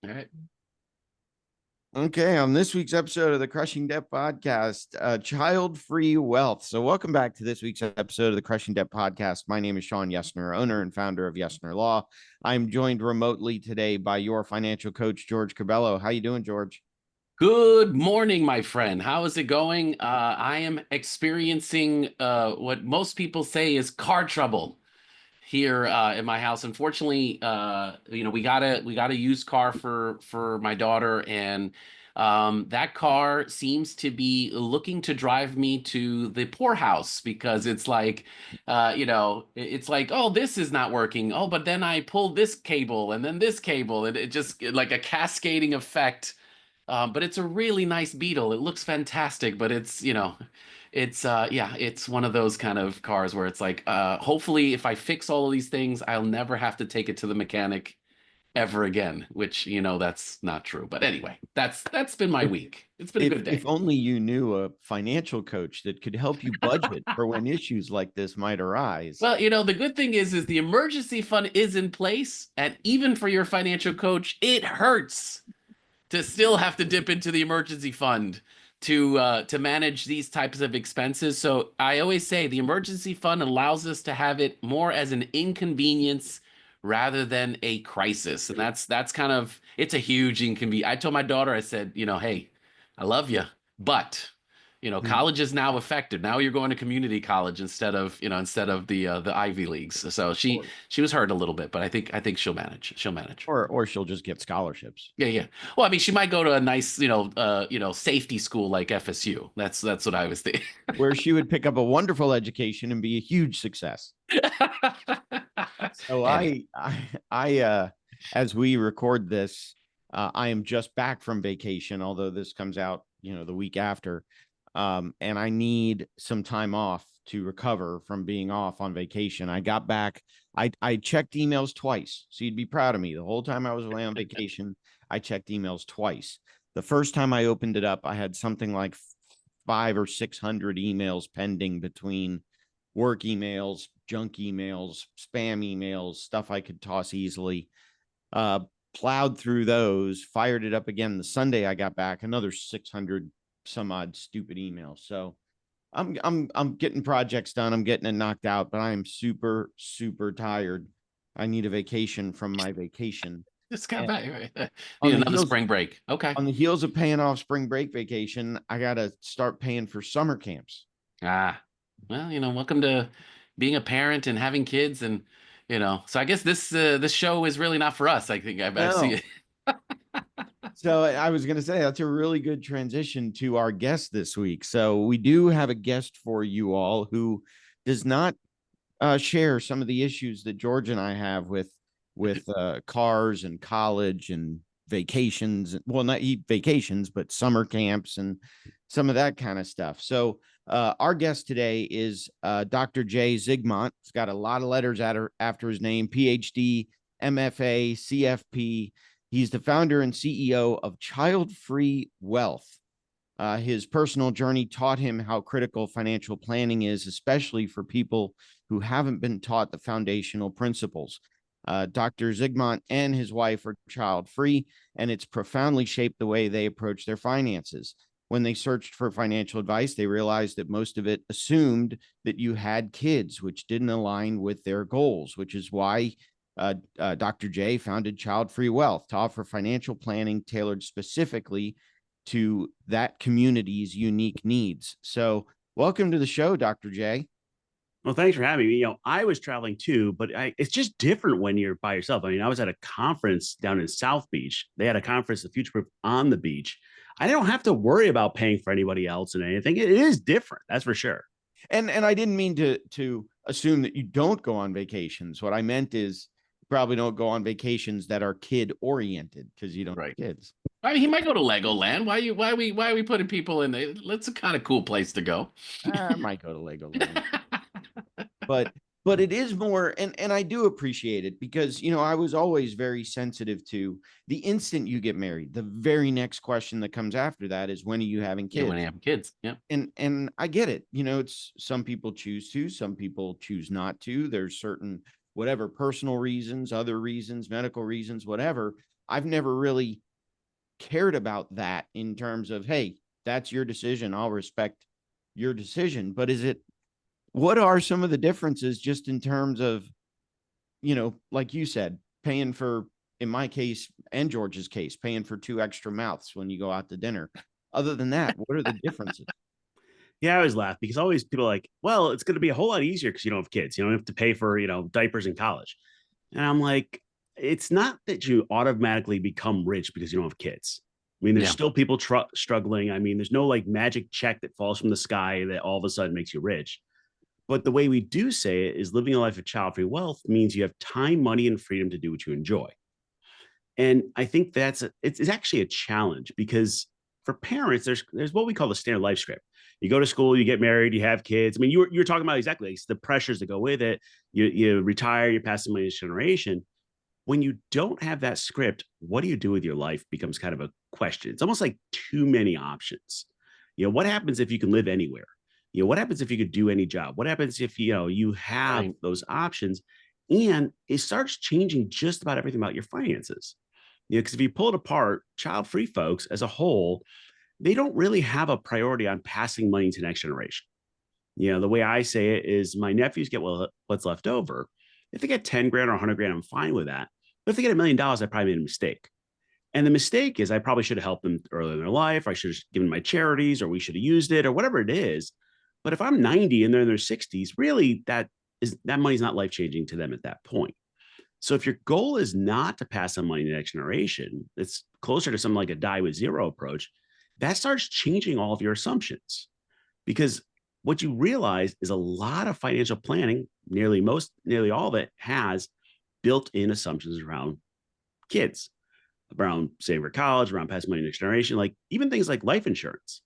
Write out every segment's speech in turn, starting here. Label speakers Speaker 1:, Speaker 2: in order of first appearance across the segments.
Speaker 1: All right.
Speaker 2: Okay, on this week's episode of the Crushing Debt Podcast, Child-Free Wealth. So welcome back to this week's episode of the Crushing Debt Podcast. My name is Shawn Yesner, owner and founder of Yesner Law. I'm joined remotely today by your financial coach, George Cabello. How you doing, George?
Speaker 1: Good morning, my friend. How is it going? I am experiencing what most people say is car trouble here in my house. Unfortunately, we got a used car for my daughter, and that car seems to be looking to drive me to the poorhouse because it's like, it's like, oh, this is not working. Oh, but then I pulled this cable and then this cable, and it just like a cascading effect. But it's a really nice Beetle. It looks fantastic, but it's one of those kind of cars where it's like, hopefully if I fix all of these things, I'll never have to take it to the mechanic ever again, which that's not true. But anyway, that's been my
Speaker 2: If
Speaker 1: week. It's been a
Speaker 2: if
Speaker 1: good
Speaker 2: if
Speaker 1: day.
Speaker 2: only you knew a financial coach that could help you budget for when issues like this might arise.
Speaker 1: Well, the good thing is the emergency fund is in place, and even for your financial coach, it hurts to still have to dip into the emergency fund to manage these types of expenses. So I always say the emergency fund allows us to have it more as an inconvenience rather than a crisis. And that's kind of it's a huge inconvenience. I told my daughter, I said, hey, I love you, but college is now effective. Now you're going to community college instead of the Ivy Leagues. So she was hurt a little bit, but I think she'll manage. She'll manage.
Speaker 2: Or she'll just get scholarships.
Speaker 1: Yeah, yeah. Well, I mean, she might go to a nice, safety school like FSU. That's what I was thinking.
Speaker 2: Where she would pick up a wonderful education and be a huge success. So
Speaker 1: Anyway,
Speaker 2: as we record this, I am just back from vacation, although this comes out, the week after. And I need some time off to recover from being off on vacation. I got back. I checked emails twice. So you'd be proud of me. The whole time I was away on vacation, I checked emails twice. The first time I opened it up, I had something like 500 or 600 emails pending between work emails, junk emails, spam emails, stuff I could toss easily. Plowed through those, fired it up again. The Sunday I got back, another 600 some odd stupid emails. So I'm getting projects done. I'm getting it knocked out, but I am super, super tired. I need a vacation from my vacation.
Speaker 1: just got
Speaker 2: And
Speaker 1: back. Right?
Speaker 2: on
Speaker 1: Need
Speaker 2: the
Speaker 1: another
Speaker 2: heels
Speaker 1: spring break. Okay.
Speaker 2: on the heels of paying off spring break vacation, I gotta start paying for summer camps.
Speaker 1: Ah, well, welcome to being a parent and having kids, and So I guess this show is really not for us. I think I see
Speaker 2: No.
Speaker 1: it.
Speaker 2: So I was going to say that's a really good transition to our guest this week. So we do have a guest for you all who does not share some of the issues that George and I have with cars and college and vacations. Well, not vacations, but summer camps and some of that kind of stuff. So our guest today is Dr. Jay Zigmont. He's got a lot of letters after his name: PhD, MFA, CFP. He's the founder and CEO of Childfree Wealth. His personal journey taught him how critical financial planning is, especially for people who haven't been taught the foundational principles. Dr. Zigmont and his wife are child-free, and it's profoundly shaped the way they approach their finances. When they searched for financial advice, they realized that most of it assumed that you had kids, which didn't align with their goals, which is why Dr. J founded Childfree Wealth to offer financial planning tailored specifically to that community's unique needs. So welcome to the show, Dr. J.
Speaker 3: Well, thanks for having me. I was traveling too, but it's just different when you're by yourself. I mean, I was at a conference down in South Beach. They had a conference, the Future Proof, on the beach. I don't have to worry about paying for anybody else and anything. It is different, that's for sure.
Speaker 2: And I didn't mean to assume that you don't go on vacations. What I meant is you probably don't go on vacations that are kid oriented because you don't
Speaker 1: Right.
Speaker 2: have kids.
Speaker 1: I mean, he might go to Legoland. Why are we putting people in there? It's a kind of cool place to go.
Speaker 2: I might go to Legoland. But it is more, and I do appreciate it because I was always very sensitive to the instant you get married. The very next question that comes after that is, when are you having kids?
Speaker 1: Yeah, when I have kids. Yeah.
Speaker 2: And I get it. It's some people choose to, some people choose not to. There's certain whatever, personal reasons, other reasons, medical reasons, whatever. I've never really cared about that in terms of, hey, that's your decision. I'll respect your decision. But what are some of the differences just in terms of, like you said, paying for, in my case and George's case, paying for 2 extra mouths when you go out to dinner? Other than that, what are the differences?
Speaker 3: Yeah, I always laugh because always people are like, well, it's going to be a whole lot easier because you don't have kids. You don't have to pay for, diapers in college. And I'm like, it's not that you automatically become rich because you don't have kids. I mean, there's
Speaker 1: Yeah.
Speaker 3: still people struggling. I mean, there's no like magic check that falls from the sky that all of a sudden makes you rich. But the way we do say it is living a life of child-free wealth means you have time, money, and freedom to do what you enjoy. And I think it's actually a challenge because for parents, there's what we call the standard life script. You go to school, you get married, you have kids. I mean, you're talking about exactly like the pressures that go with it. You retire, you pass the money to generation. When you don't have that script, what do you do with your life becomes kind of a question. It's almost like too many options. What happens if you can live anywhere? What happens if you could do any job? What happens if you have
Speaker 1: Right.
Speaker 3: those options? And it starts changing just about everything about your finances. Because if you pull it apart, child-free folks as a whole, they don't really have a priority on passing money to the next generation. The way I say it is my nephews get what's left over. If they get 10 grand or 100 grand, I'm fine with that. But if they get $1 million, I probably made a mistake. And the mistake is I probably should have helped them earlier in their life. I should have given my charities, or we should have used it, or whatever it is. But if I'm 90 and they're in their 60s, really that money's not life-changing to them at that point. So if your goal is not to pass on money to the next generation, it's closer to something like a die with zero approach, that starts changing all of your assumptions. Because what you realize is a lot of financial planning, nearly all of it has built-in assumptions around kids, around saving for college, around passing money to the next generation, like even things like life insurance.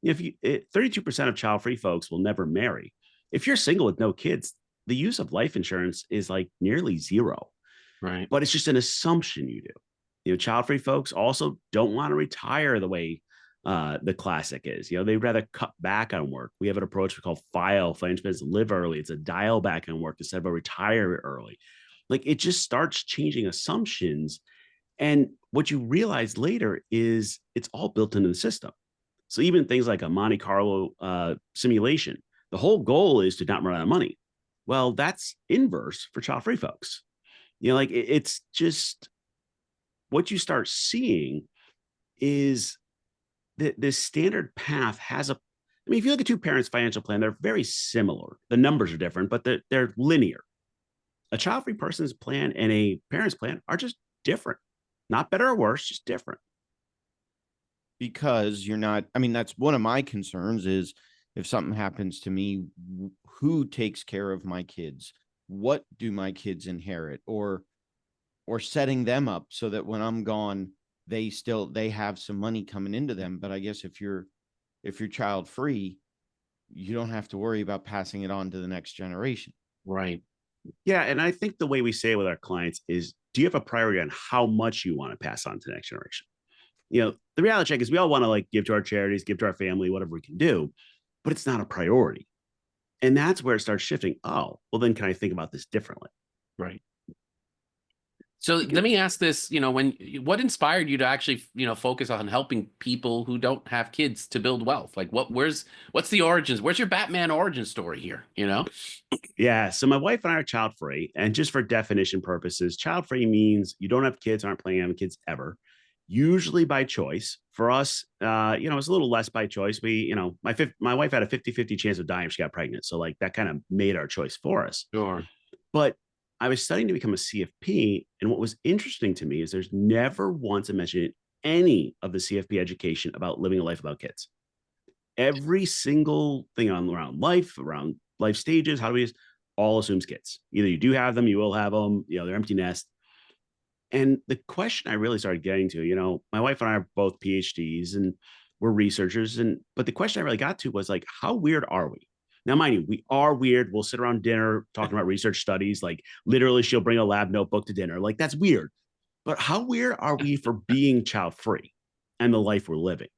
Speaker 3: 32% of child-free folks will never marry. If you're single with no kids, the use of life insurance is like nearly zero.
Speaker 1: Right.
Speaker 3: But it's just an assumption you do. Child-free folks also don't want to retire the way the classic is. They'd rather cut back on work. We have an approach we call financial plans to live early. It's a dial back on work instead of a retire early. Like it just starts changing assumptions. And what you realize later is it's all built into the system. So even things like a Monte Carlo simulation, the whole goal is to not run out of money. Well, that's inverse for child-free folks. It's just what you start seeing is that this standard path has if you look at two parents' financial plan, they're very similar. The numbers are different, but they're linear. A child-free person's plan and a parent's plan are just different, not better or worse, just different.
Speaker 2: Because you're not, that's one of my concerns is if something happens to me, who takes care of my kids? What do my kids inherit? Or setting them up so that when I'm gone, they have some money coming into them. But I guess if you're child free, you don't have to worry about passing it on to the next generation.
Speaker 1: Right.
Speaker 3: Yeah. And I think the way we say it with our clients is, do you have a priority on how much you want to pass on to the next generation? The reality check is we all want to like give to our charities, give to our family, whatever we can do, but it's not a priority. And that's where it starts shifting. Oh, well, then can I think about this differently?
Speaker 1: Right. So let me ask this, what inspired you to actually, focus on helping people who don't have kids to build wealth? Like what's the origins? Where's your Batman origin story here?
Speaker 3: Yeah. So my wife and I are child free. And just for definition purposes, child free means you don't have kids, aren't planning on having kids ever, usually by choice. For us, it's a little less by choice. We, my wife had a 50-50 chance of dying if she got pregnant. So like that kind of made our choice for us.
Speaker 1: Sure.
Speaker 3: But I was studying to become a CFP. And what was interesting to me is there's never once a mention in any of the CFP education about living a life without kids. Every single thing around life stages, how do we use, all assumes kids. Either you do have them, you will have them, they're empty nest. And the question I really started getting to, my wife and I are both PhDs and we're researchers. But the question I really got to was like, how weird are we? Now, mind you, we are weird. We'll sit around dinner talking about research studies. Like literally she'll bring a lab notebook to dinner. Like that's weird. But how weird are we for being child free and the life we're living?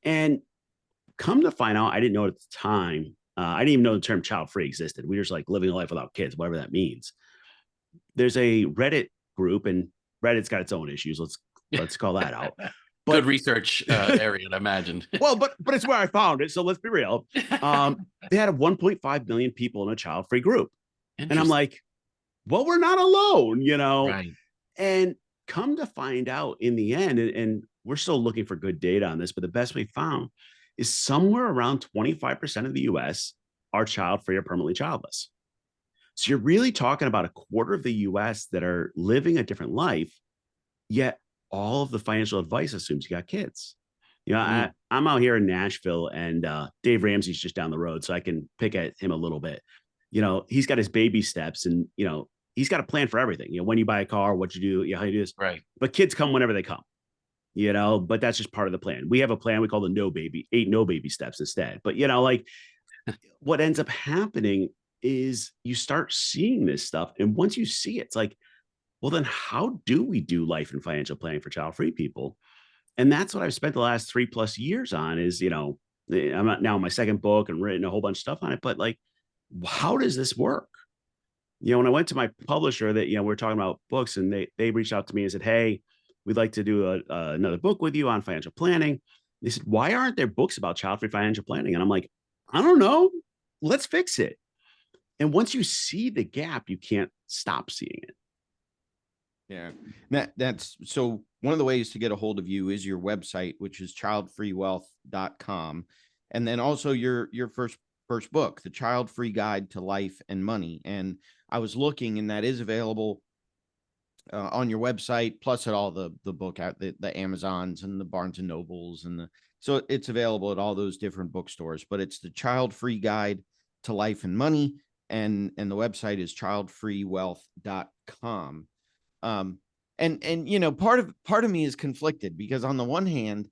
Speaker 3: And come to find out, I didn't know at the time. I didn't even know the term child free existed. We were just like living a life without kids, whatever that means. there's a Reddit group, and Reddit's got its own issues. Let's call that out. But
Speaker 1: Good research area, I imagine.
Speaker 3: well, but it's where I found it. So let's be real. They had 1.5 million people in a child-free group. And I'm like, well, we're not alone,
Speaker 1: Right.
Speaker 3: And come to find out in the end, and we're still looking for good data on this, but the best we found is somewhere around 25% of the US are child-free or permanently childless. So you're really talking about a quarter of the US that are living a different life, yet all of the financial advice assumes you got kids. I'm out here in Nashville, and Dave Ramsey's just down the road, so I can pick at him a little bit. He's got his baby steps, and he's got a plan for everything. When you buy a car, what you do, how you do this.
Speaker 1: Right.
Speaker 3: But kids come whenever they come. But that's just part of the plan. We have a plan we call the 8 no baby steps instead. But like what ends up happening is you start seeing this stuff, and once you see it, it's like, well, then how do we do life and financial planning for child-free people? And that's what I've spent the last 3+ years on is, I'm not now in my second book and written a whole bunch of stuff on it, but like, how does this work? When I went to my publisher that, we were talking about books, and they reached out to me and said, hey, we'd like to do another book with you on financial planning. They said, why aren't there books about child-free financial planning? And I'm like, I don't know. Let's fix it. And once you see the gap, you can't stop seeing it.
Speaker 2: Yeah. That's so one of the ways to get a hold of you is your website, which is childfreewealth.com. And then also your first book, The Child-Free Guide to Life and Money. And I was looking, and that is available on your website, plus at all the book out, the Amazons and the Barnes and Nobles, so it's available at all those different bookstores. But it's The Child-Free Guide to Life and Money, and the website is childfreewealth.com. And part of me is conflicted, because on the one hand,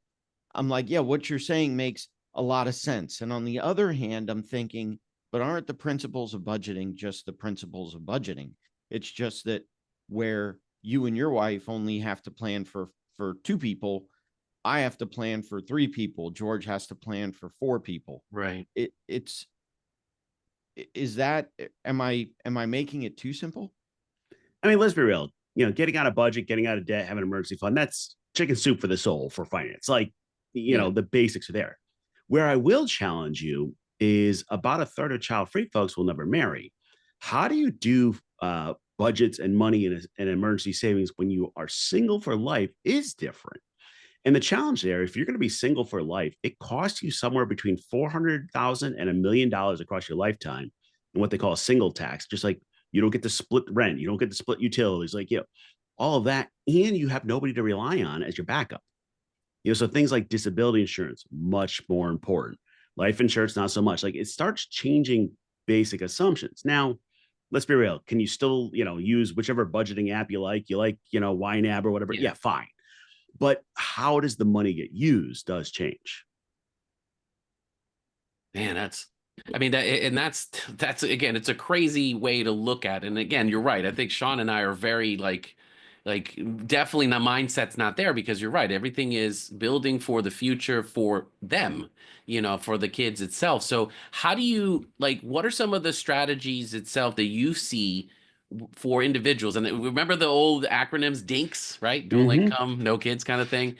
Speaker 2: I'm like, yeah, what you're saying makes a lot of sense. And on the other hand, I'm thinking, but aren't the principles of budgeting just the principles of budgeting? It's just that where you and your wife only have to plan for 2 people, I have to plan for 3 people. George has to plan for 4 people.
Speaker 1: Right.
Speaker 2: Am I making it too simple?
Speaker 3: I mean, let's be real. Getting out of budget, getting out of debt, having an emergency fund, that's chicken soup for the soul for finance. Like, the basics are there. Where I will challenge you is about a third of child-free folks will never marry. How do you do budgets and money and emergency savings when you are single for life is different. And the challenge there, if you're going to be single for life, it costs you somewhere between $400,000 and $1 million across your lifetime in what they call a single tax. Just like you don't get to split rent, you don't get to split utilities, like all of that, and you have nobody to rely on as your backup. So things like disability insurance, much more important. Life insurance, not so much. Like it starts changing basic assumptions. Now, let's be real. Can you still, use whichever budgeting app you like? You like, YNAB or whatever? Yeah, fine. But how does the money get used does change.
Speaker 1: Man, that's again, it's a crazy way to look at it. And again, you're right. I think Shawn and I are very like definitely the mindset's not there, because you're right. Everything is building for the future for them, for the kids itself. So how do you what are some of the strategies itself that you see for individuals? And remember the old acronyms, DINKS, right? Dual income, no kids kind of thing.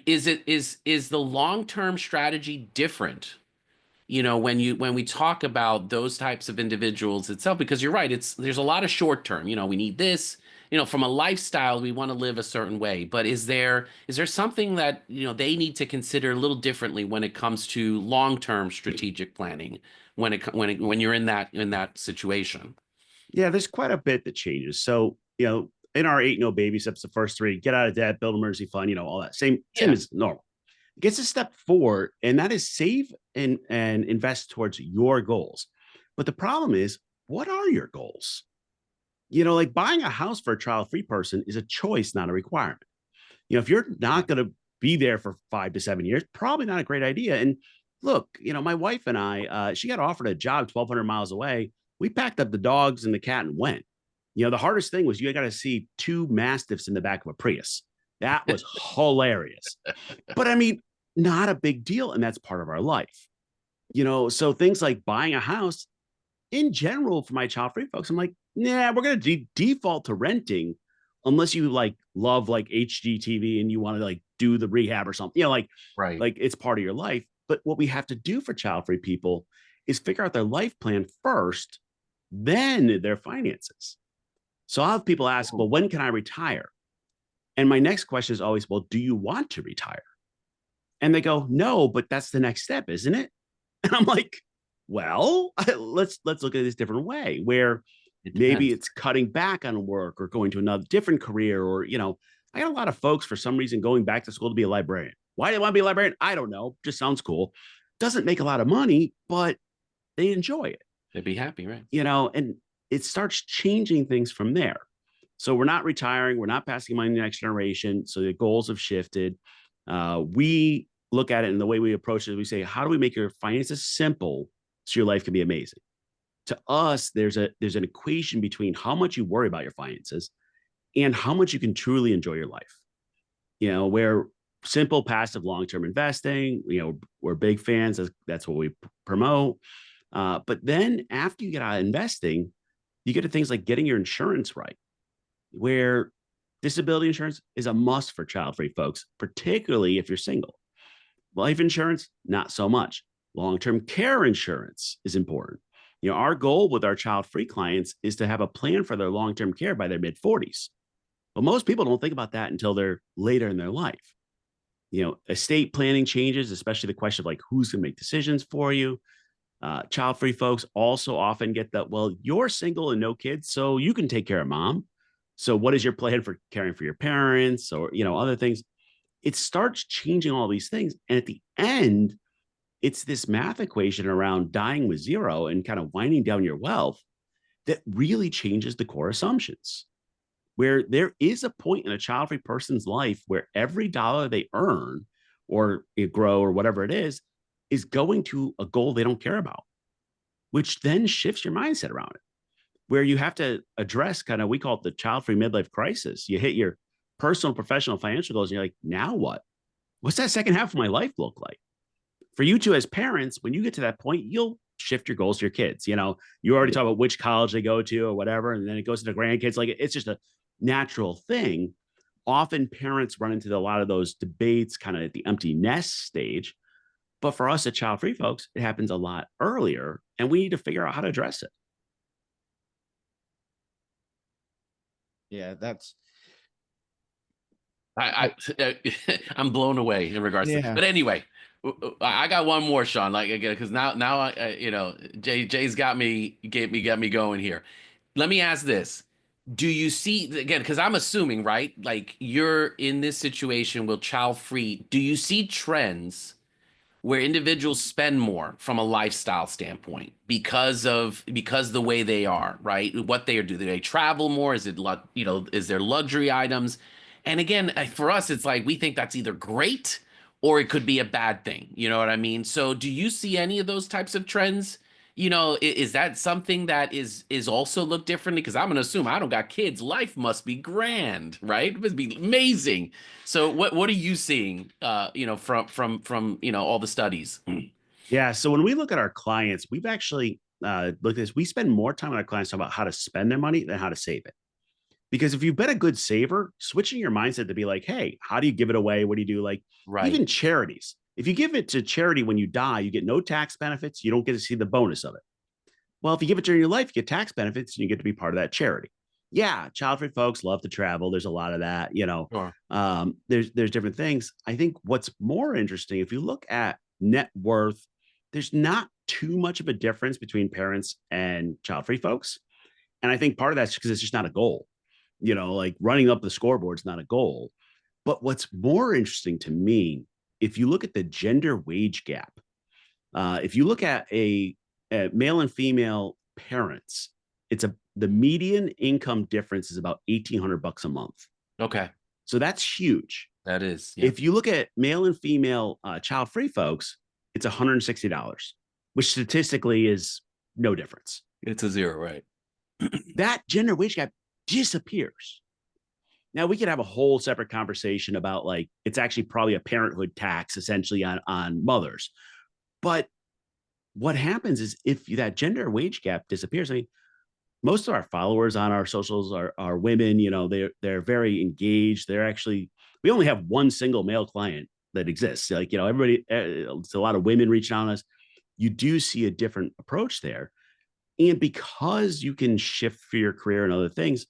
Speaker 1: Is the long-term strategy different? When we talk about those types of individuals itself, because you're right, there's a lot of short term, we need this, from a lifestyle, we want to live a certain way, but is there something that, they need to consider a little differently when it comes to long-term strategic planning when you're in that situation?
Speaker 3: Yeah, there's quite a bit that changes. So, in our 8 no baby steps, the first 3, get out of debt, build emergency fund, all that same as normal. Gets to step 4, and that is save and invest towards your goals. But the problem is, what are your goals? Like buying a house for a child-free person is a choice, not a requirement. If you're not going to be there for 5 to 7 years, probably not a great idea. And look, my wife and I, she got offered a job 1,200 miles away. We packed up the dogs and the cat and went. The hardest thing was you got to see 2 mastiffs in the back of a Prius. That was hilarious. But I mean, not a big deal. And that's part of our life. So things like buying a house, in general, for my child-free folks, I'm like, nah, we're going to default to renting unless you like love like HGTV and you want to like do the rehab or something,
Speaker 1: Right.
Speaker 3: like it's part of your life. But what we have to do for child-free people is figure out their life plan first, then their finances. So I'll have people ask, well, when can I retire? And my next question is always, well, do you want to retire? And they go, no, but that's the next step, isn't it? And I'm like, well, let's look at this different way, where maybe it's cutting back on work or going to another different career, or, I got a lot of folks for some reason going back to school to be a librarian. Why do they want to be a librarian? I don't know. Just sounds cool. Doesn't make a lot of money, but they enjoy it.
Speaker 1: They'd be happy, right?
Speaker 3: And it starts changing things from there. So we're not retiring. We're not passing money to the next generation. So the goals have shifted. We look at it, and the way we approach it, we say, how do we make your finances simple so your life can be amazing? To us, there's an equation between how much you worry about your finances and how much you can truly enjoy your life. Where simple, passive, long-term investing, we're big fans. That's what we promote. But then after you get out of investing, you get to things like getting your insurance right, where disability insurance is a must for child-free folks, particularly if you're single. Life insurance, not so much. Long-term care insurance is important. Our goal with our child-free clients is to have a plan for their long-term care by their mid-40s. But most people don't think about that until they're later in their life. Estate planning changes, especially the question of like, who's going to make decisions for you. Child-free folks also often get that, well, you're single and no kids, so you can take care of mom. So what is your plan for caring for your parents, or, other things? It starts changing all these things. And at the end, it's this math equation around dying with zero and kind of winding down your wealth that really changes the core assumptions, where there is a point in a child-free person's life where every dollar they earn or grow or whatever it is going to a goal they don't care about, which then shifts your mindset around it, where you have to address we call it the child-free midlife crisis. You hit your personal, professional, financial goals, and you're like, now what? What's that second half of my life look like? For you two as parents, when you get to that point, you'll shift your goals to your kids. You already talk about which college they go to or whatever, and then it goes to the grandkids. Like, it's just a natural thing. Often parents run into a lot of those debates kind of at the empty nest stage. But for us at child-free folks, it happens a lot earlier, and we need to figure out how to address it.
Speaker 2: Yeah, that's
Speaker 1: I'm blown away in regards to
Speaker 2: Yeah.
Speaker 1: But anyway, I got one more, Shawn, like, again, because now I Jay's got me going here. Let me ask this. Do you see, again, because I'm assuming, right, like, you're in this situation with child free, do you see trends where individuals spend more from a lifestyle standpoint because the way they are, right? What they are doing. Do they travel more? Is it, is there luxury items? And again, for us, it's like, we think that's either great or it could be a bad thing. You know what I mean? So do you see any of those types of trends? Is that something that is also look differently? Because I'm gonna assume, I don't got kids. Life must be grand, right? It must be amazing. So what are you seeing, from all the studies?
Speaker 3: Yeah. So when we look at our clients, we've actually looked at this. We spend more time with our clients talking about how to spend their money than how to save it. Because if you've been a good saver, switching your mindset to be like, hey, how do you give it away? What do you do? Like,
Speaker 1: Right.
Speaker 3: even charities. If you give it to charity when you die, you get no tax benefits. You don't get to see the bonus of it. Well, if you give it during your life, you get tax benefits and you get to be part of that charity. Yeah, child-free folks love to travel. There's a lot of that,
Speaker 1: Sure.
Speaker 3: There's different things. I think what's more interesting, if you look at net worth, there's not too much of a difference between parents and child-free folks. And I think part of that's because it's just not a goal. Like running up the scoreboard is not a goal. But what's more interesting to me, if you look at the gender wage gap, if you look at a male and female parents, the median income difference is about $1,800 a month.
Speaker 1: Okay.
Speaker 3: So that's huge.
Speaker 1: That is. Yeah.
Speaker 3: If you look at male and female child-free folks, it's $160, which statistically is no difference.
Speaker 1: It's a zero, right?
Speaker 3: That gender wage gap disappears. Now, we could have a whole separate conversation about, like, it's actually probably a parenthood tax essentially on mothers. But what happens is if that gender wage gap disappears, I mean, most of our followers on our socials are women. You know, they're very engaged. They're actually, we only have one single male client that exists. Like, you know, everybody, it's a lot of women reaching out on us. You do see a different approach there. And because you can shift for your career and other things,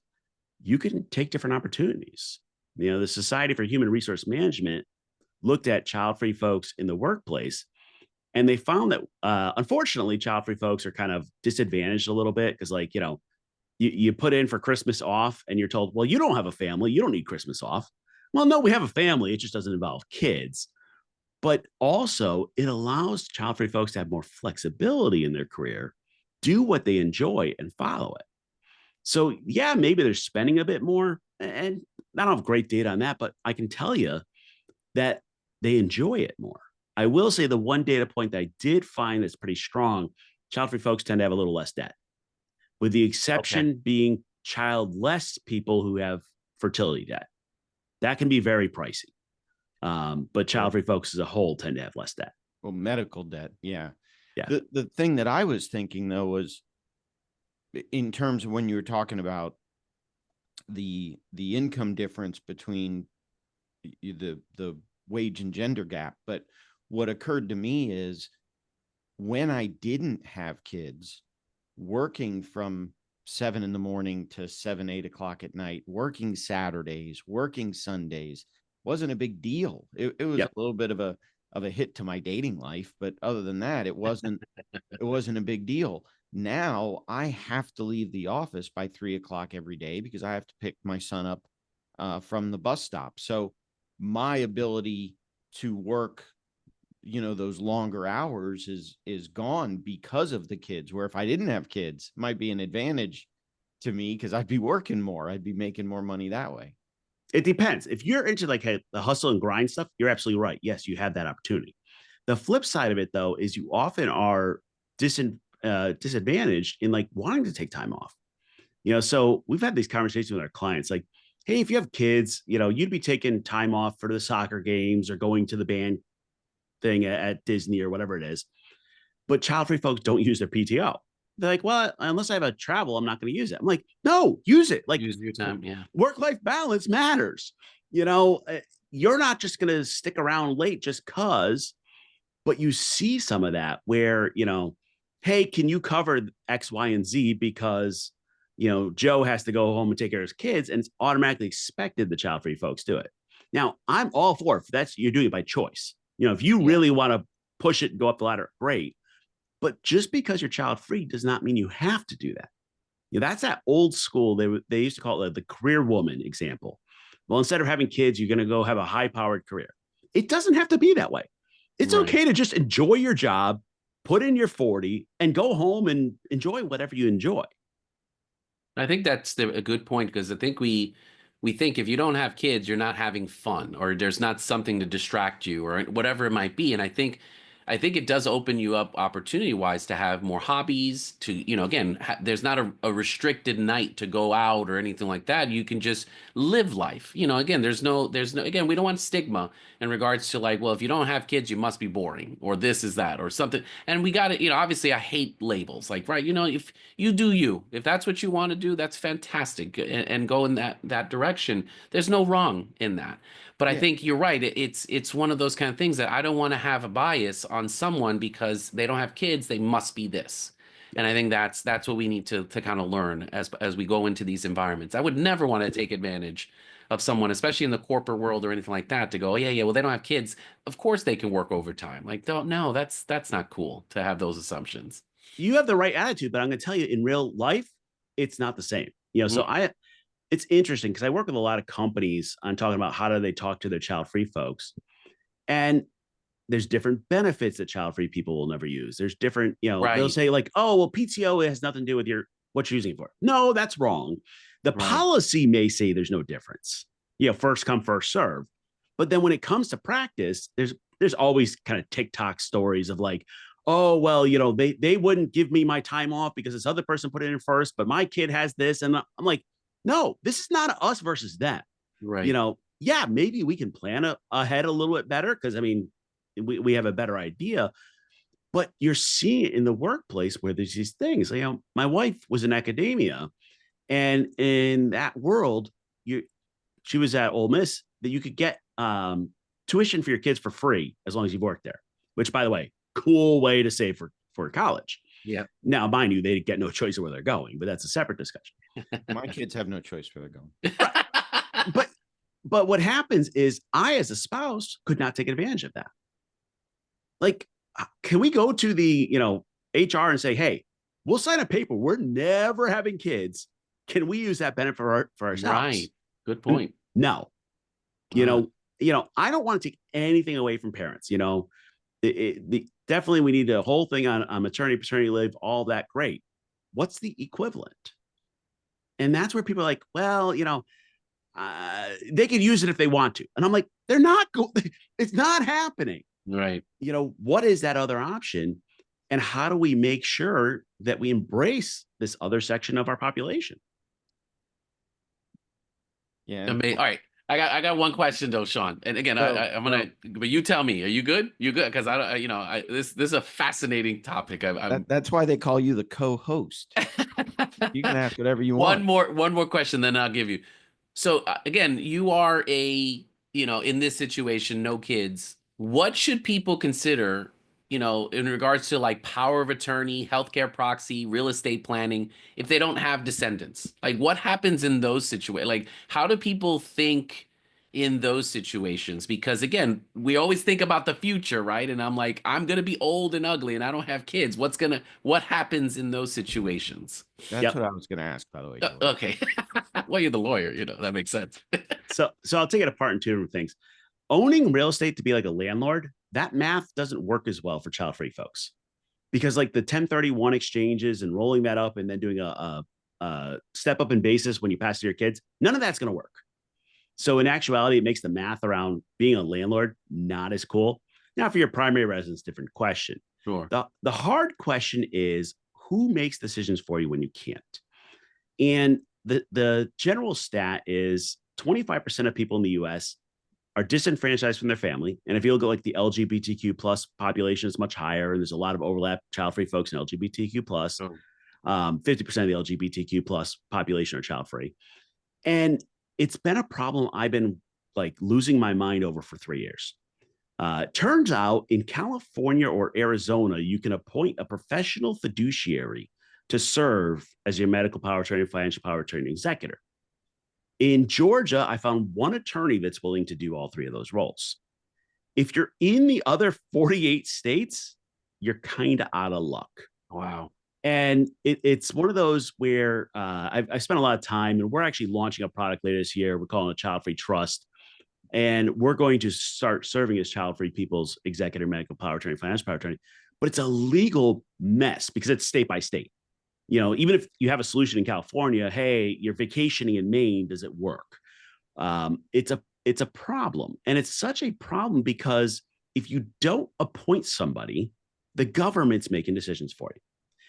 Speaker 3: you can take different opportunities. You know, the Society for Human Resource Management looked at child-free folks in the workplace, and they found that unfortunately, child-free folks are kind of disadvantaged a little bit because, like, you know, you put in for Christmas off and you're told, well, you don't have a family, you don't need Christmas off. Well, no, we have a family, it just doesn't involve kids. But also, it allows child-free folks to have more flexibility in their career, do what they enjoy, and follow it. So, yeah, maybe they're spending a bit more, and I don't have great data on that, but I can tell you that they enjoy it more. I will say the one data point that I did find that's pretty strong, child-free folks tend to have a little less debt, with the exception being childless people who have fertility debt. That can be very pricey. But child-free folks as a whole tend to have less debt.
Speaker 2: Well, medical debt. Yeah.
Speaker 3: Yeah.
Speaker 2: The thing that I was thinking though was in terms of when you were talking about the income difference between the wage and gender gap. But what occurred to me is when I didn't have kids, working from 7 a.m. to 7, 8 o'clock at night, working Saturdays, working Sundays wasn't a big deal. It was a little bit of a hit to my dating life, but other than that, it wasn't a big deal. Now I have to leave the office by 3 o'clock every day because I have to pick my son up from the bus stop. So my ability to work, you know, those longer hours is gone because of the kids, where if I didn't have kids, it might be an advantage to me because I'd be working more. I'd be making more money that way.
Speaker 3: It depends. If you're into like the hustle and grind stuff, you're absolutely right. Yes, you have that opportunity. The flip side of it, though, is you often are disadvantaged in like wanting to take time off. You know, so we've had these conversations with our clients, like, hey, if you have kids, you know, you'd be taking time off for the soccer games or going to the band thing at Disney or whatever it is. But child-free folks don't use their PTO. They're like, well, unless I have a travel, I'm not going to use it. I'm like, no, use it. Like,
Speaker 1: Use your time. Yeah.
Speaker 3: Work-life balance matters. You know, you're not just going to stick around late just because, but you see some of that where, you know, hey, can you cover X, Y, and Z because, you know, Joe has to go home and take care of his kids, and it's automatically expected the child-free folks do it. Now, I'm all for if that's you're doing it by choice. You know, if you really want to push it and go up the ladder, great. But just because you're child-free does not mean you have to do that. You know, that's that old school. They used to call it the career woman example. Well, instead of having kids, you're going to go have a high-powered career. It doesn't have to be that way. It's okay to just enjoy your job, put in your 40, and go home and enjoy whatever you enjoy.
Speaker 1: I think that's a good point, because I think we think if you don't have kids, you're not having fun, or there's not something to distract you, or whatever it might be. And I think it does open you up opportunity-wise to have more hobbies, to, you know, again, there's not a restricted night to go out or anything like that. You can just live life. You know, again, there's no, again, we don't want stigma in regards to like, well, if you don't have kids, you must be boring, or this is that, or something. And we got to, you know, obviously I hate labels, like, right, you know, if you do you, if that's what you want to do, that's fantastic, and go in that direction. There's no wrong in that. But I think you're right. It's one of those kind of things that I don't want to have a bias on someone because they don't have kids, they must be this. And I think that's what we need to kind of learn as we go into these environments. I would never want to take advantage of someone, especially in the corporate world or anything like that, to go, yeah, well, they don't have kids, of course they can work overtime. Like, don't, no, that's not cool to have those assumptions.
Speaker 3: You have the right attitude, but I'm going to tell you, in real life, it's not the same. You know, so it's interesting because I work with a lot of companies on talking about how do they talk to their child-free folks. And there's different benefits that child-free people will never use. There's different, you know, they'll say like, oh, well, PTO has nothing to do with what you're using it for. No, that's wrong. The policy may say there's no difference. You know, first come, first serve. But then when it comes to practice, there's always kind of TikTok stories of like, oh, well, you know, they wouldn't give me my time off because this other person put it in first, but my kid has this. And I'm like, no, this is not us versus them.
Speaker 1: Right.
Speaker 3: You know, yeah, maybe we can plan ahead a little bit better because, I mean, we have a better idea. But you're seeing it in the workplace where there's these things. You know, my wife was in academia, and in that world, she was at Ole Miss, that you could get tuition for your kids for free as long as you've worked there. Which, by the way, cool way to save for college.
Speaker 1: Yeah.
Speaker 3: Now, mind you, they get no choice of where they're going, but that's a separate discussion.
Speaker 2: My kids have no choice where they're going.
Speaker 3: But what happens is, I, as a spouse, could not take advantage of that. Like, can we go to the, HR and say, hey, we'll sign a paper. We're never having kids. Can we use that benefit for ourselves?
Speaker 1: Right. Good point.
Speaker 3: No. I don't want to take anything away from parents. Definitely we need a whole thing on maternity, paternity leave, all that. Great. What's the equivalent? And that's where people are like, well, they can use it if they want to. And I'm like, they're not it's not happening.
Speaker 1: Right.
Speaker 3: What is that other option? And how do we make sure that we embrace this other section of our population?
Speaker 1: Yeah. All right. I got one question though, Shawn. And again, but you tell me, are you good? You good? Because this is a fascinating topic.
Speaker 2: That's why they call you the co-host. You can ask whatever you want.
Speaker 1: One more question, then I'll give you. So again, you are in this situation, no kids. What should people consider, in regards to like power of attorney, healthcare proxy, real estate planning, if they don't have descendants? Like, what happens in those situations? Like, how do people think in those situations? Because again, we always think about the future, right? And I'm like, I'm gonna be old and ugly, and I don't have kids. What happens in those situations?
Speaker 2: That's what I was gonna ask, by the way.
Speaker 1: Okay. Well, you're the lawyer, that makes sense.
Speaker 3: So I'll take it apart in two different things. Owning real estate to be like a landlord, that math doesn't work as well for child-free folks, because like the 1031 exchanges and rolling that up and then doing a step up in basis when you pass to your kids, none of that's going to work. So in actuality, it makes the math around being a landlord not as cool. Now, for your primary residence, different question.
Speaker 1: Sure.
Speaker 3: The hard question is, who makes decisions for you when you can't? And the general stat is 25% of people in the US are disenfranchised from their family. And if you look at like the LGBTQ plus population, is much higher. And there's a lot of overlap, child-free folks in LGBTQ plus. 50% of the LGBTQ plus population are child-free. And it's been a problem I've been like losing my mind over for 3 years. Turns out in California or Arizona, you can appoint a professional fiduciary to serve as your medical power of attorney, financial power of attorney, executor. In Georgia, I found one attorney that's willing to do all three of those roles. If you're in the other 48 states, you're kind of out of luck.
Speaker 1: Wow.
Speaker 3: And it's one of those where I spent a lot of time, and we're actually launching a product later this year. We're calling it Childfree Trust. And we're going to start serving as child-free people's executive, medical power of attorney, financial power of attorney. But it's a legal mess because it's state by state. Even if you have a solution in California, hey, you're vacationing in Maine, does it work? It's a problem. And it's such a problem because if you don't appoint somebody, the government's making decisions for you.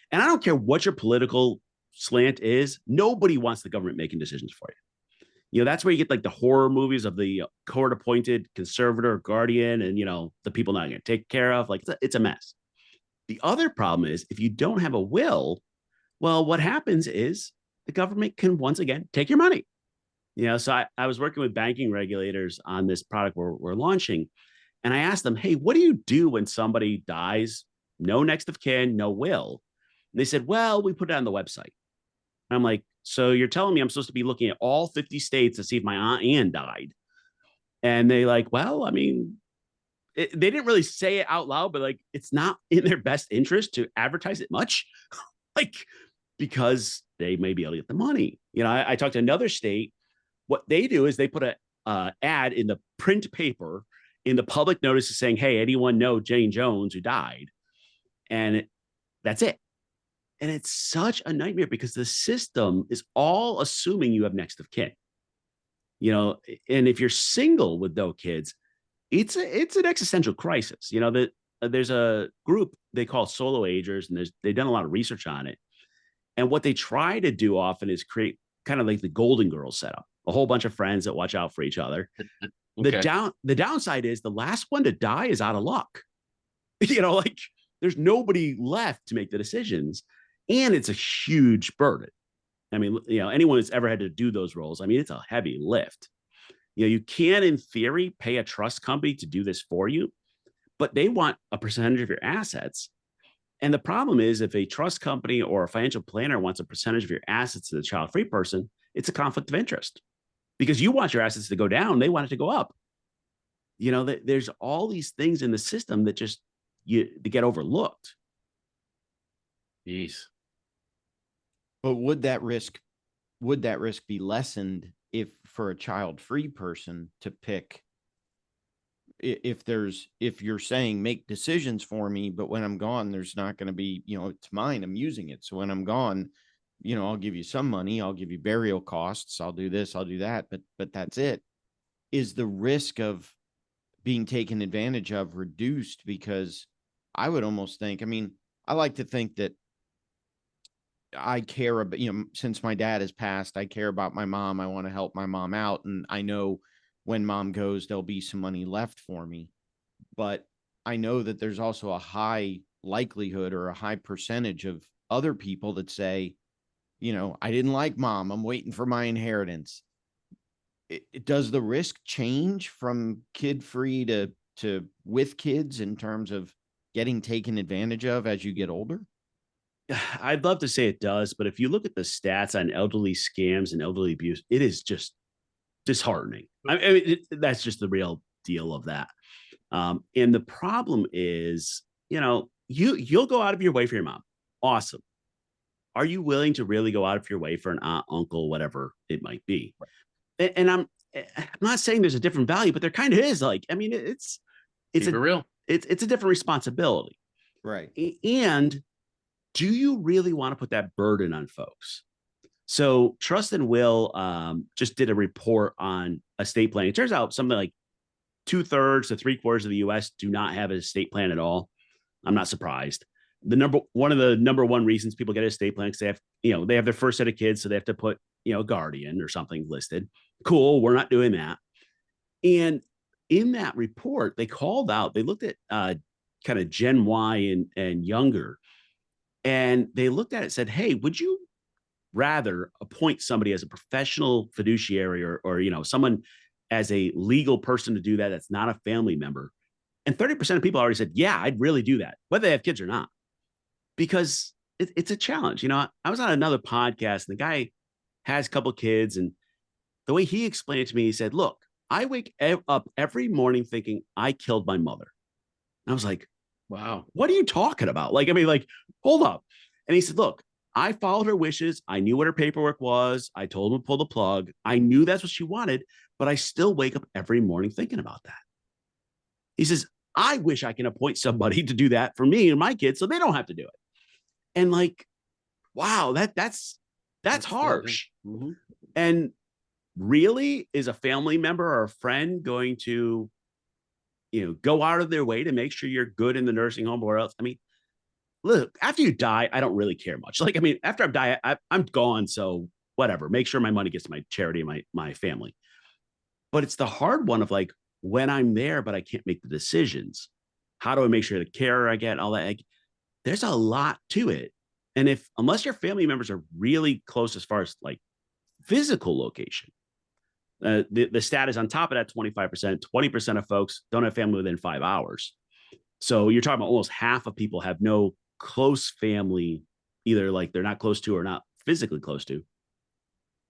Speaker 3: And I don't care what your political slant is, nobody wants the government making decisions for you. That's where you get like the horror movies of the court-appointed conservator, guardian, and, the people not going to take care of. Like, it's a mess. The other problem is if you don't have a will, well, what happens is the government can once again take your money. So I was working with banking regulators on this product we're launching. And I asked them, hey, what do you do when somebody dies? No next of kin, no will. And they said, well, we put it on the website. And I'm like, so you're telling me I'm supposed to be looking at all 50 states to see if my Aunt Ann died? And they like, well, I mean, they didn't really say it out loud, but like, it's not in their best interest to advertise it much. Because they may be able to get the money. I talked to another state. What they do is they put a ad in the print paper in the public notices saying, hey, anyone know Jane Jones who died? And that's it. And it's such a nightmare because the system is all assuming you have next of kin. And if you're single with no kids, it's an existential crisis. There's a group they call solo agers, and they've done a lot of research on it. And what they try to do often is create kind of like the Golden Girls setup, a whole bunch of friends that watch out for each other. Okay. The downside is the last one to die is out of luck. there's nobody left to make the decisions. And it's a huge burden. I mean, anyone that's ever had to do those roles, I mean, it's a heavy lift. You can, in theory, pay a trust company to do this for you, but they want a percentage of your assets. And the problem is, if a trust company or a financial planner wants a percentage of your assets to the child-free person, it's a conflict of interest because you want your assets to go down. They want it to go up. There's all these things in the system that just they get overlooked.
Speaker 1: Jeez.
Speaker 2: But would that risk be lessened if for a child-free person to pick, if you're saying make decisions for me, but when I'm gone, there's not going to be, it's mine, I'm using it. So when I'm gone, I'll give you some money, I'll give you burial costs, I'll do this, I'll do that, but that's it. Is the risk of being taken advantage of reduced? Because I would almost think, I mean, I like to think that I care about, since my dad has passed, I care about my mom. I want to help my mom out. And I know when mom goes, there'll be some money left for me. But I know that there's also a high likelihood or a high percentage of other people that say, I didn't like mom, I'm waiting for my inheritance. Does the risk change from kid-free to with kids in terms of getting taken advantage of as you get older?
Speaker 3: I'd love to say it does, but if you look at the stats on elderly scams and elderly abuse, it is just disheartening. I mean, that's just the real deal of that. And the problem is, you'll go out of your way for your mom. Awesome. Are you willing to really go out of your way for an aunt, uncle, whatever it might be? Right. And I'm not saying there's a different value, but there kind of is. Like, I mean, it's
Speaker 1: real.
Speaker 3: It's a different responsibility.
Speaker 2: Right.
Speaker 3: And do you really want to put that burden on folks? So Trust and Will just did a report on estate planning. It turns out something like 2/3 to 3/4 of the U.S. do not have an estate plan at all. I'm not surprised. One of the number one reasons people get an estate plan is they have, they have their first set of kids, so they have to put, a guardian or something listed. Cool, we're not doing that. And in that report, they looked at kind of Gen Y and younger, and they looked at it and said, hey, would you rather appoint somebody as a professional fiduciary or someone as a legal person to do that that's not a family member? And 30% of people already said, yeah, I'd really do that, whether they have kids or not, because it's a challenge. I was on another podcast and the guy has a couple of kids, and the way he explained it to me, he said, look, I wake up every morning thinking I killed my mother. And I was like, wow, what are you talking about? Hold up. And he said, look, I followed her wishes. I knew what her paperwork was. I told him to pull the plug. I knew that's what she wanted, but I still wake up every morning thinking about that. He says, I wish I can appoint somebody to do that for me and my kids so they don't have to do it. And wow, that's harsh.
Speaker 1: Mm-hmm.
Speaker 3: And really, is a family member or a friend going to, go out of their way to make sure you're good in the nursing home or else? I mean, look, after you die, I don't really care much. After I die, I'm gone. So whatever, make sure my money gets to my charity and my family. But it's the hard one of when I'm there, but I can't make the decisions. How do I make sure the care I get, all that? There's a lot to it. And unless your family members are really close as far as physical location, the stat is on top of that 25%, 20% of folks don't have family within 5 hours. So you're talking about almost half of people have no close family, either they're not close to or not physically close to.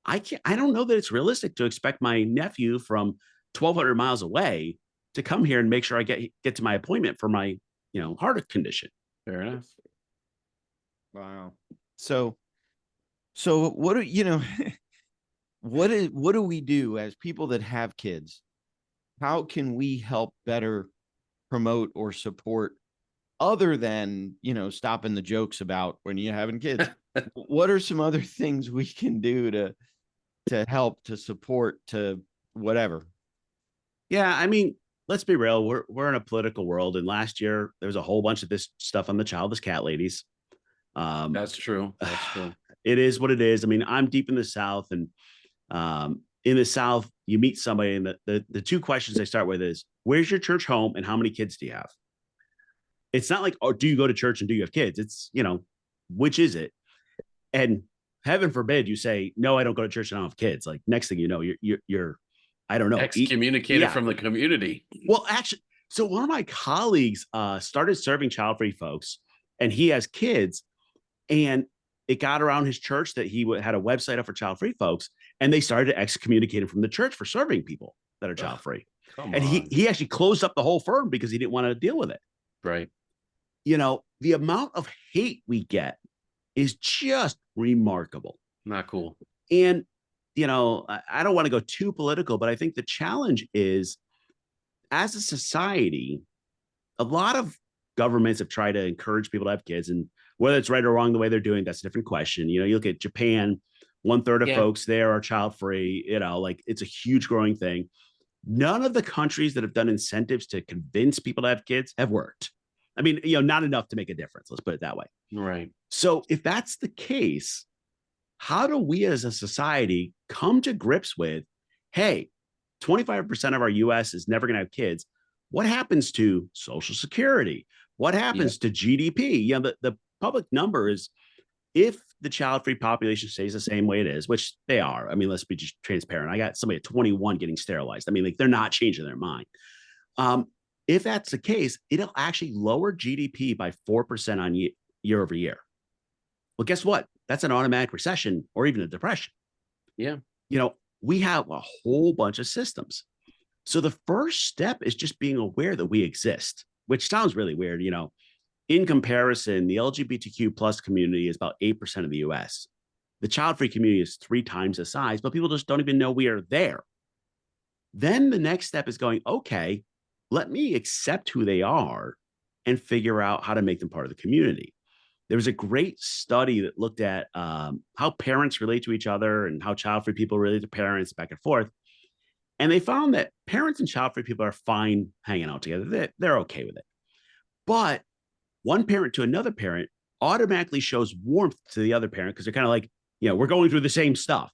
Speaker 3: I don't know that it's realistic to expect my nephew from 1,200 miles away to come here and make sure I get to my appointment for my, heart condition.
Speaker 1: Fair enough.
Speaker 2: Wow. So what do what do we do as people that have kids? How can we help better promote or support, other than, stopping the jokes about when you're having kids? What are some other things we can do to help, to support, to whatever?
Speaker 3: Yeah, I mean, let's be real. We're in a political world, and last year there was a whole bunch of this stuff on the childless cat ladies.
Speaker 1: That's true. That's true.
Speaker 3: It is what it is. I mean, I'm deep in the South, and in the South, you meet somebody, and the two questions they start with is, where's your church home and how many kids do you have? It's not like, oh, do you go to church and do you have kids? It's, which is it? And heaven forbid you say, no, I don't go to church and I don't have kids. Like next thing you know, you're I don't know,
Speaker 1: Excommunicated from the community.
Speaker 3: Well, actually, so one of my colleagues started serving child-free folks, and he has kids, and it got around his church that he had a website up for child-free folks, and they started to excommunicate him from the church for serving people that are child-free. And he actually closed up the whole firm because he didn't want to deal with it.
Speaker 1: Right.
Speaker 3: The amount of hate we get is just remarkable.
Speaker 1: Not cool.
Speaker 3: And, I don't want to go too political, but I think the challenge is, as a society, a lot of governments have tried to encourage people to have kids, and whether it's right or wrong the way they're doing, that's a different question. You look at Japan, 1/3 of folks there are child free, like it's a huge growing thing. None of the countries that have done incentives to convince people to have kids have worked. I mean, not enough to make a difference. Let's put it that way.
Speaker 1: Right.
Speaker 3: So if that's the case, how do we as a society come to grips with, hey, 25% of our US is never going to have kids. What happens to Social Security? What happens to GDP? The public number is, if the child-free population stays the same way it is, which they are. I mean, let's be just transparent. I got somebody at 21 getting sterilized. I mean, like, they're not changing their mind. If that's the case, it'll actually lower GDP by 4% on year over year. Well, guess what? That's an automatic recession or even a depression.
Speaker 1: Yeah.
Speaker 3: We have a whole bunch of systems. So the first step is just being aware that we exist, which sounds really weird. In comparison, the LGBTQ plus community is about 8% of the US. The child-free community is 3 times the size, but people just don't even know we are there. Then the next step is going, okay, let me accept who they are and figure out how to make them part of the community. There was a great study that looked at how parents relate to each other and how child-free people relate to parents back and forth. And they found that parents and child-free people are fine hanging out together. They're okay with it. But one parent to another parent automatically shows warmth to the other parent because they're kind of like, we're going through the same stuff,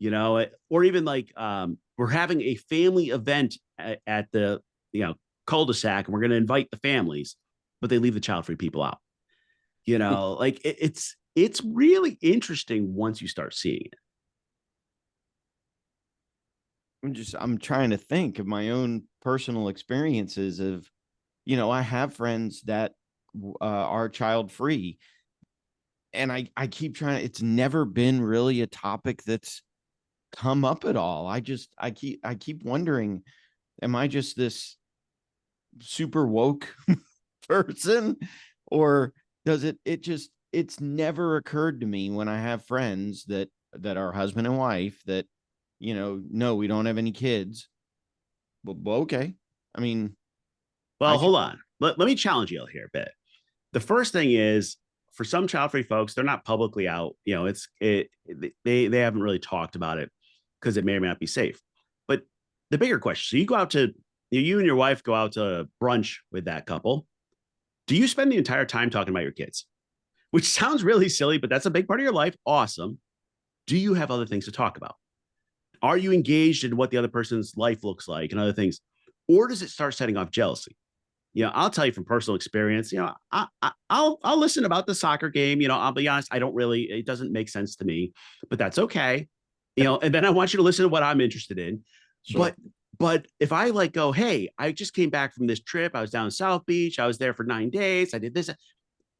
Speaker 3: or even like we're having a family event at the, cul-de-sac, and we're going to invite the families, but they leave the child-free people out. Like it's really interesting once you start seeing it.
Speaker 2: I'm trying to think of my own personal experiences of, I have friends that are child free, and I keep trying. It's never been really a topic that's come up at all. I keep wondering, am I just this super woke person, or does it's never occurred to me when I have friends that are husband and wife that, no, we don't have any kids. Well, okay. I mean,
Speaker 3: hold on. Let me challenge you here a bit. The first thing is, for some child-free folks, they're not publicly out. They haven't really talked about it because it may or may not be safe. But the bigger question: so you go out to, you and your wife go out to brunch with that couple. Do you spend the entire time talking about your kids? Which sounds really silly, but that's a big part of your life. Awesome. Do you have other things to talk about? Are you engaged in what the other person's life looks like and other things? Or does it start setting off jealousy? I'll tell you from personal experience, I'll listen about the soccer game. I'll be honest, it doesn't make sense to me, but that's okay. And then I want you to listen to what I'm interested in. Sure. But if I go, hey, I just came back from this trip. I was down in South Beach. I was there for 9 days. I did this.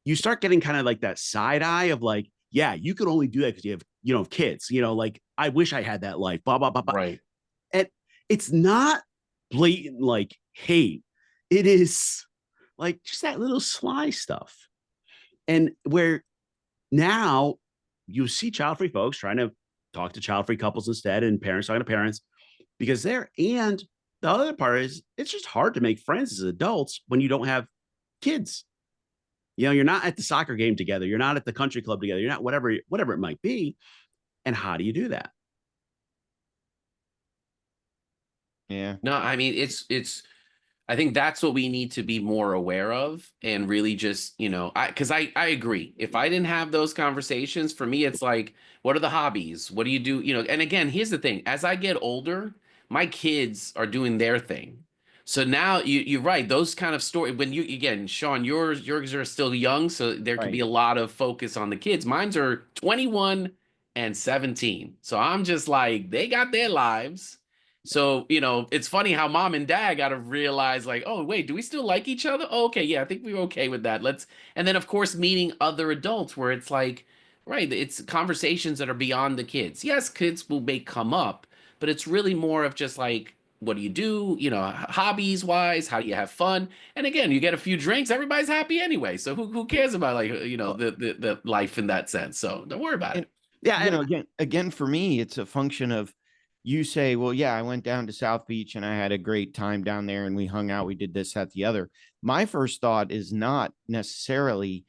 Speaker 3: You start getting kind of like that side eye of like, yeah, you could only do that because you have kids, like, I wish I had that life, blah, blah, blah, blah.
Speaker 1: Right.
Speaker 3: And it's not blatant like hate. It is like just that little sly stuff. And where now you see child-free folks trying to talk to child-free couples instead, and parents talking to parents, because and the other part is, it's just hard to make friends as adults when you don't have kids. You're not at the soccer game together. You're not at the country club together. You're not whatever it might be. And how do you do that?
Speaker 2: Yeah.
Speaker 1: No, I mean, I think that's what we need to be more aware of, and really just, because I agree. If I didn't have those conversations, for me, it's like, what are the hobbies? What do you do? And again, here's the thing. As I get older, my kids are doing their thing. So now you're right. Those kind of story when you again, Shawn, yours are still young, so there could be
Speaker 2: Right.
Speaker 1: a lot of focus on the kids. Mine's are 21 and 17. So I'm just like, they got their lives. So, it's funny how mom and dad got to realize, like, oh, wait, do we still like each other? Oh, okay, yeah, I think we're okay with that. And then of course meeting other adults where it's like, right, it's conversations that are beyond the kids. Yes, kids will may come up, but it's really more of just like, what do you do? Hobbies wise, how do you have fun? And again, you get a few drinks, everybody's happy anyway. So who cares about, like,
Speaker 2: Well,
Speaker 1: the life in that sense? So don't worry about
Speaker 2: and
Speaker 1: it.
Speaker 3: Yeah, and
Speaker 2: again, for me, it's a function of you say, well, yeah, I went down to South Beach and I had a great time down there and we hung out, we did this, that, the other. My first thought is not necessarily,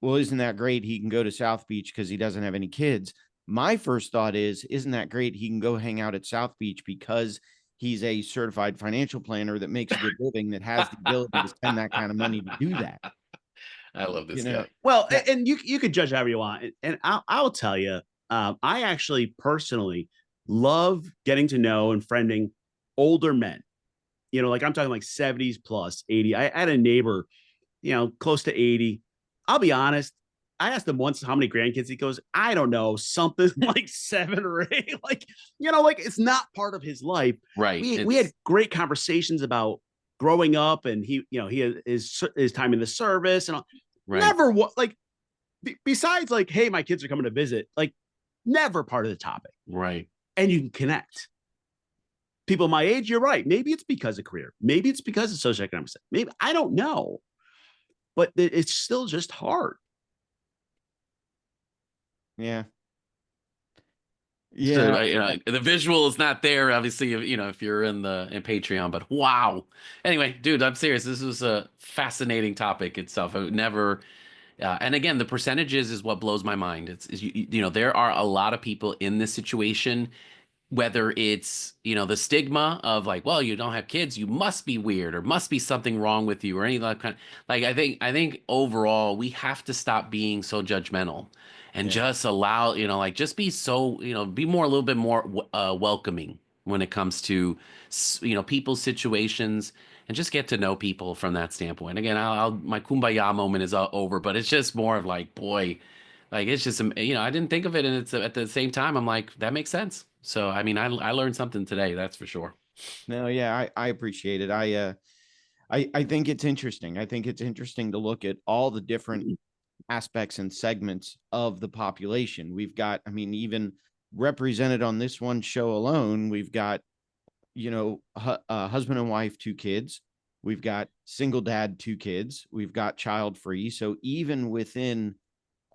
Speaker 2: well, isn't that great? He can go to South Beach because he doesn't have any kids. My first thought is, isn't that great? He can go hang out at South Beach because he's a certified financial planner that makes a good living, that has the ability to spend that kind of money to do that.
Speaker 1: I love
Speaker 2: You
Speaker 1: this
Speaker 2: know,
Speaker 1: guy.
Speaker 3: well,
Speaker 2: that
Speaker 3: and you could judge however you want, and I'll tell you, I actually personally love getting to know and friending older men. Like I'm talking like 70s plus 80. I had a neighbor, close to 80. I'll be honest. I asked him once how many grandkids. He goes, I don't know, something like 7 or 8. Like it's not part of his life.
Speaker 1: Right.
Speaker 3: We had great conversations about growing up, and he had his time in the service and all.
Speaker 1: Right.
Speaker 3: Never like besides like, hey, my kids are coming to visit. Like never part of the topic,
Speaker 1: Right.
Speaker 3: and you can connect. People my age, you're right. Maybe it's because of career. Maybe it's because of socioeconomic. Maybe I don't know, but it's still just hard.
Speaker 2: yeah.
Speaker 1: So,
Speaker 2: Yeah.
Speaker 1: the visual is not there, obviously, if you're in Patreon, but wow. Anyway, dude, I'm serious. This was a fascinating topic itself. I would never, and again, the percentages is what blows my mind. There are a lot of people in this situation, whether it's, the stigma of like, well, you don't have kids, you must be weird or must be something wrong with you or any of that kind. Like, I think overall we have to stop being so judgmental and
Speaker 2: Yeah.
Speaker 1: just allow, like, just be so, be more, a little bit more welcoming when it comes to, people's situations, and just get to know people from that standpoint. Again, my kumbaya moment is over, but it's just more of like, boy, like, it's just, I didn't think of it, and it's at the same time, I'm like, that makes sense. So, I mean, I learned something today, that's for sure.
Speaker 2: No, yeah, I appreciate it. I think it's interesting. I think it's interesting to look at all the different aspects and segments of the population. We've got, I mean, even represented on this one show alone, we've got, husband and wife, 2 kids. We've got single dad, 2 kids. We've got child free. So even within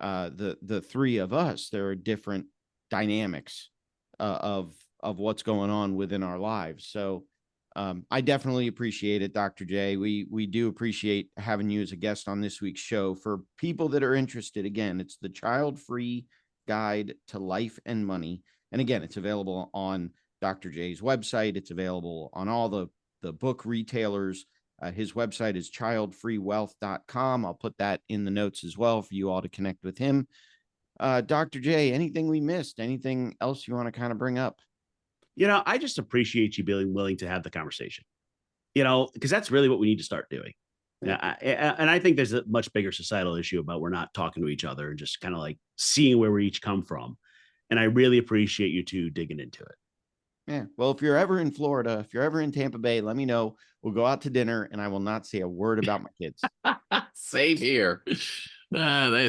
Speaker 2: the three of us, there are different dynamics of what's going on within our lives. So I definitely appreciate it, Dr. J. We do appreciate having you as a guest on this week's show. For people that are interested, again, it's the Child-Free Guide to Life and Money. And again, it's available on Dr. J's website. It's available on all the book retailers. His website is childfreewealth.com. I'll put that in the notes as well for you all to connect with him. Dr. J, anything we missed? Anything else you want to kind of bring up?
Speaker 3: I just appreciate you being willing to have the conversation, because that's really what we need to start doing. Yeah. And I think there's a much bigger societal issue about we're not talking to each other and just kind of like seeing where we each come from. And I really appreciate you two digging into it.
Speaker 2: Yeah. Well, if you're ever in Florida, if you're ever in Tampa Bay, let me know. We'll go out to dinner and I will not say a word about my kids.
Speaker 1: Same here.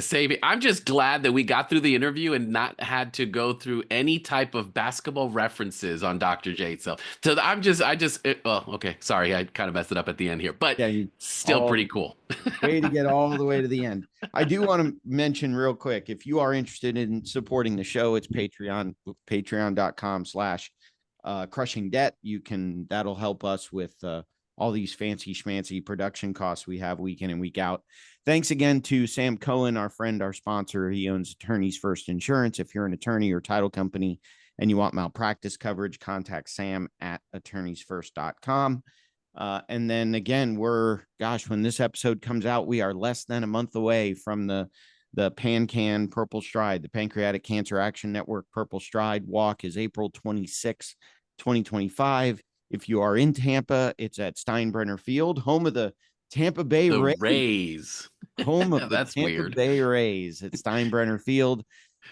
Speaker 1: Same. I'm just glad that we got through the interview and not had to go through any type of basketball references on Dr. J itself. So well, okay. Sorry, I kind of messed it up at the end here, but
Speaker 2: Yeah, you
Speaker 1: still pretty cool.
Speaker 2: way to get all the way to the end. I do want to mention real quick, if you are interested in supporting the show, it's patreon.com/crushing debt. That'll help us with all these fancy schmancy production costs we have week in and week out. Thanks again to Sam Cohen, our friend, our sponsor. He owns Attorneys First Insurance. If you're an attorney or title company and you want malpractice coverage, contact Sam at attorneysfirst.com. And then again, when this episode comes out, we are less than a month away from the PanCan Purple Stride, the Pancreatic Cancer Action Network Purple Stride Walk is April 26, 2025. If you are in Tampa, it's at Steinbrenner Field, home of the Tampa Bay
Speaker 1: The
Speaker 2: Rays.
Speaker 1: Rays.
Speaker 2: Home of the
Speaker 1: That's
Speaker 2: Tampa
Speaker 1: weird.
Speaker 2: Bay Rays at Steinbrenner Field.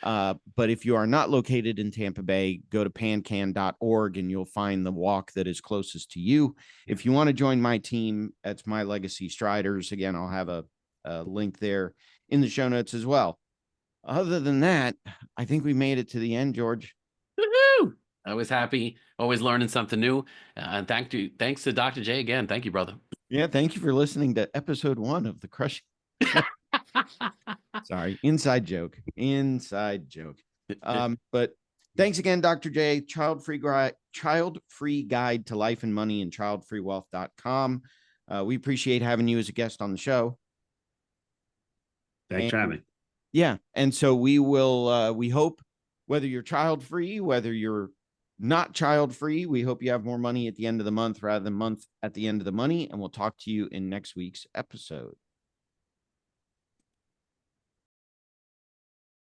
Speaker 2: But if you are not located in Tampa Bay, go to pancan.org and you'll find the walk that is closest to you. If you want to join my team, that's My Legacy Striders. Again, I'll have a link there in the show notes as well. Other than that, I think we made it to the end, George.
Speaker 1: Woohoo! Always happy, always learning something new. And thanks to Dr. J again. Thank you, brother.
Speaker 2: Yeah, thank you for listening to episode 1 of the Crushing. Sorry, inside joke. But thanks again, Dr. J. Child-Free Guide to Life and Money and childfreewealth.com. We appreciate having you as a guest on the show.
Speaker 3: Thanks for having me.
Speaker 2: Yeah, and so we will. We hope whether you're child-free, whether you're not child-free, we hope you have more money at the end of the month rather than month at the end of the money. And we'll talk to you in next week's episode.